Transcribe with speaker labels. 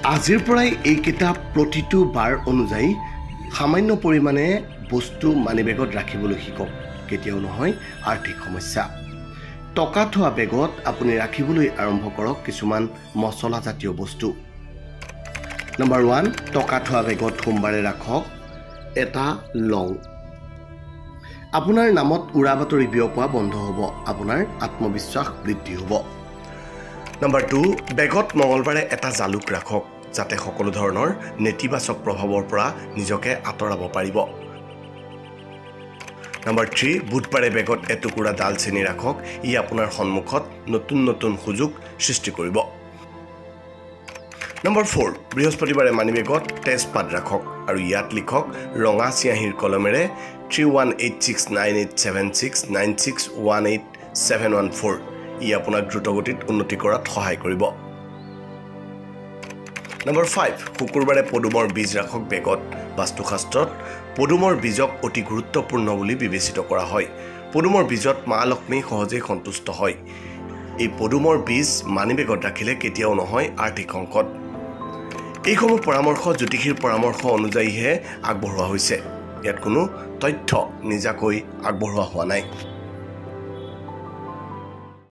Speaker 1: আজিৰ পৰাই এই কিতাপ প্ৰতিটো বাৰ অনুযায়ী সামান্য পৰিমাণে বস্তু মানিবেগত ৰাখিবলৈ শিকক। কেতিয়াও নহয় আৰ্থিক সমস্যা। টকা থোৱা বেগত আপুনি ৰাখিবলৈ আৰম্ভ কৰক কিছুমান মছলাজাতীয় বস্তু। নম্বৰ 1, টকা থোৱা বেগত সোমবাৰে ৰাখক এটা লং। আপোনাৰ নামত উৰা বাতৰি বিয়পোৱা বন্ধ হ'ব, আপোনাৰ আত্মবিশ্বাস বৃদ্ধি হ'ব। নম্বৰ 2, বেগত মঙলবাৰে এটা জালুক ৰাখক যাতে সকলো ধৰণৰ নেতিবাচক প্ৰভাৱৰ পৰা নিজকে আঁতৰাব পাৰিব। নম্বৰ 3, বুধবাৰে বেগত এটুকুৰা ডালচেনি ৰাখক, ই আপোনাৰ সন্মুখত নতুন নতুন সুযোগ সৃষ্টি কৰিব। নম্বৰ 4, বৃহস্পতিবাৰে মানিবেগত তেজপাত ৰাখক আৰু ইয়াত লিখক ৰঙা চিয়াঁহীৰ কলমেৰে 3186987696187114। ই আপোনাক দ্ৰুতগতিত উন্নতি কৰাত সহায় কৰিব। নম্বৰ 5, শুকুৰবাৰে পদুমৰ বীজ ৰাখক বেগত। বাস্তুশাস্ত্ৰত পদুমৰ বীজক অতি গুৰুত্বপূৰ্ণ বুলি বিবেচিত কৰা হয়। পদুমৰ বীজত মা লক্ষ্মী সহজেই সন্তুষ্ট হয়। এই পদুমৰ বীজ মানিবেগত ৰাখিলে কেতিয়াও নহয় আৰ্থিক সংকট। এইসমূহ পৰামৰ্শ জ্যোতিষীৰ পৰামৰ্শ অনুযায়ীহে আগবঢ়োৱা হৈছে। ইয়াত কোনো তথ্য নিজাকৈ আগবঢ়োৱা হোৱা নাই।